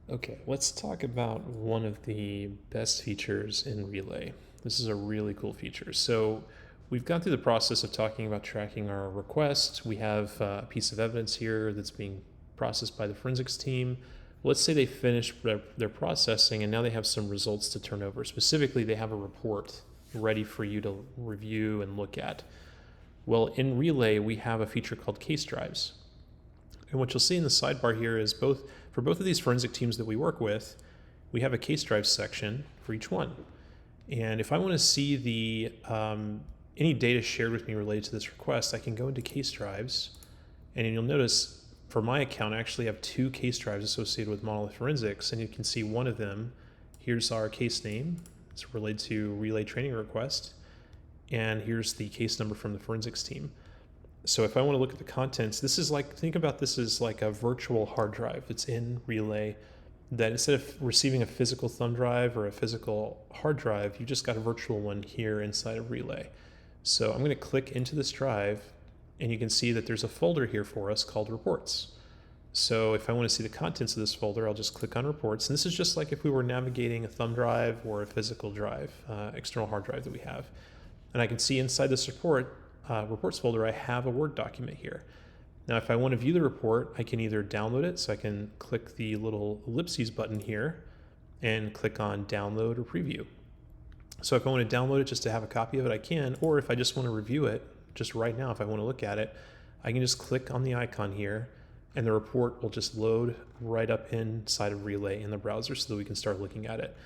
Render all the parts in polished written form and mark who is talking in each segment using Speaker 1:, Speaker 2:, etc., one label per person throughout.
Speaker 1: Okay, let's talk about one of the best features in Relay. This is a really cool feature. So we've gone through the process of talking about tracking our requests. We have a piece of evidence here that's being processed by the forensics team. Let's say they finished their processing and now they have some results to turn over. Specifically, they have a report ready for you to review and look at. Well, in Relay, we have a feature called case drives. And what you'll see in the sidebar here is for both of these forensic teams that we work with, we have a case drive section for each one. And if I want to see any data shared with me related to this request, I can go into case drives, and you'll notice for my account, I actually have two case drives associated with Monolith Forensics, and you can see one of them. Here's our case name. It's related to Relay training request, and here's the case number from the forensics team. So if I want to look at the contents, think about this as like a virtual hard drive that's in Relay, that instead of receiving a physical thumb drive or a physical hard drive, you just got a virtual one here inside of Relay. So I'm going to click into this drive, and you can see that there's a folder here for us called reports. So if I want to see the contents of this folder, I'll just click on reports. And this is just like if we were navigating a thumb drive or a physical drive, external hard drive that we have. And I can see inside this reports folder, I have a Word document here. Now, if I want to view the report, I can either download it, so I can click the little ellipses button here and click on download or preview. So if I want to download it just to have a copy of it, I can, or if I just want to review it, just right now, if I want to look at it, I can just click on the icon here, and the report will just load right up inside of Relay in the browser so that we can start looking at it.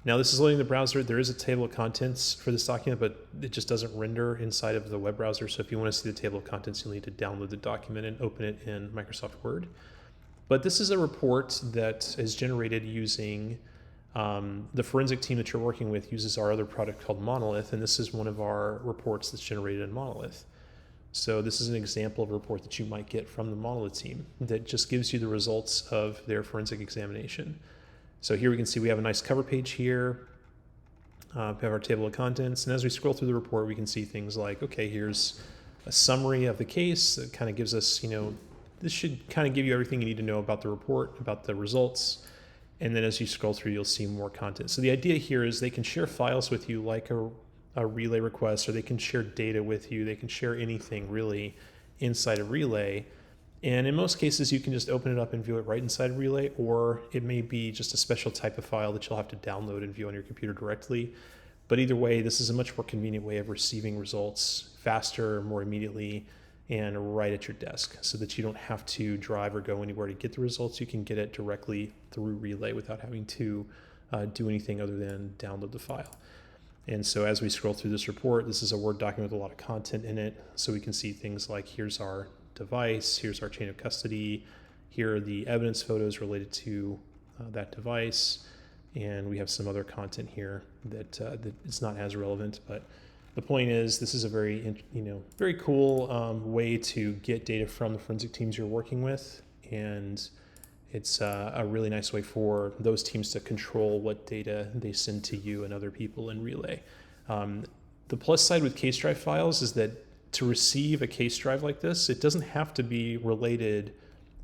Speaker 1: Now this is loading the browser. There is a table of contents for this document, but it just doesn't render inside of the web browser. So if you want to see the table of contents, you'll need to download the document and open it in Microsoft Word. But this is a report that is generated using the forensic team that you're working with uses our other product called Monolith, and this is one of our reports that's generated in Monolith. So this is an example of a report that you might get from the Monolith team that just gives you the results of their forensic examination. So here we can see we have a nice cover page here. We have our table of contents. And as we scroll through the report, we can see things like, okay, here's a summary of the case that kind of gives us, this should kind of give you everything you need to know about the report, about the results. And then as you scroll through, you'll see more content. So the idea here is they can share files with you like a Relay request, or they can share data with you. They can share anything really inside of Relay. And in most cases, you can just open it up and view it right inside of Relay, or it may be just a special type of file that you'll have to download and view on your computer directly. But either way, this is a much more convenient way of receiving results faster, more immediately, and right at your desk, so that you don't have to drive or go anywhere to get the results. You can get it directly through Relay without having to do anything other than download the file. And so as we scroll through this report, this is a Word document with a lot of content in it. So we can see things like, here's our device, here's our chain of custody, here are the evidence photos related to that device, and we have some other content here that it's not as relevant, but the point is this is a very cool way to get data from the forensic teams you're working with, and it's a really nice way for those teams to control what data they send to you and other people in Relay. The plus side with case drive files is that to receive a case drive like this, it doesn't have to be related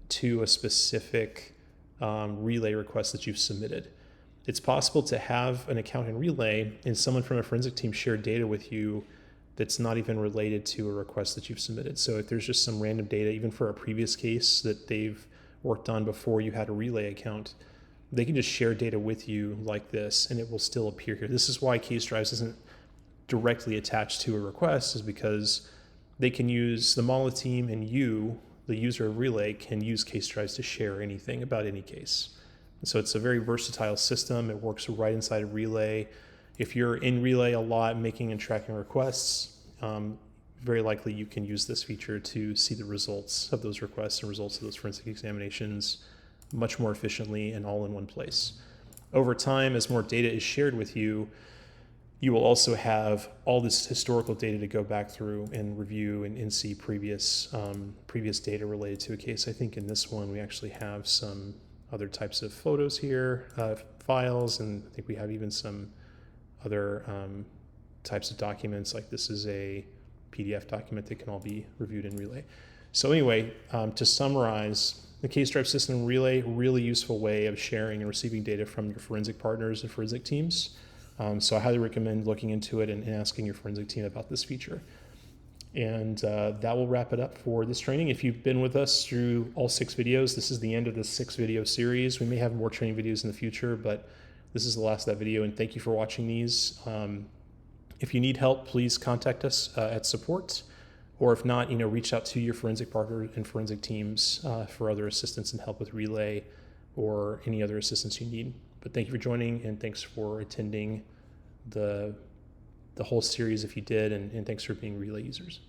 Speaker 1: to a specific Relay request that you've submitted. It's possible to have an account in Relay and someone from a forensic team share data with you that's not even related to a request that you've submitted. So if there's just some random data, even for a previous case that they've worked on before you had a Relay account, they can just share data with you like this, and it will still appear here. This is why case drives isn't directly attached to a request, is because they can use the Monolith team, and you, the user of Relay, can use case drives to share anything about any case. So it's a very versatile system. It works right inside of Relay. If you're in Relay a lot making and tracking requests, very likely you can use this feature to see the results of those requests and results of those forensic examinations much more efficiently and all in one place. Over time, as more data is shared with you, you will also have all this historical data to go back through and review and see previous data related to a case. I think in this one we actually have some other types of photos here, files, and I think we have even some other types of documents, like this is a PDF document that can all be reviewed in Relay. So anyway, to summarize, The K-Stripe system Relay, really useful way of sharing and receiving data from your forensic partners and forensic teams. So I highly recommend looking into it and asking your forensic team about this feature. And that will wrap it up for this training. If you've been with us through all 6 videos, this is the end of the 6-video series. We may have more training videos in the future, but this is the last of that video, and thank you for watching these. If you need help, please contact us at support, or if not, reach out to your forensic partner and forensic teams for other assistance and help with Relay or any other assistance you need. But thank you for joining, and thanks for attending the whole series if you did, and thanks for being Relay users.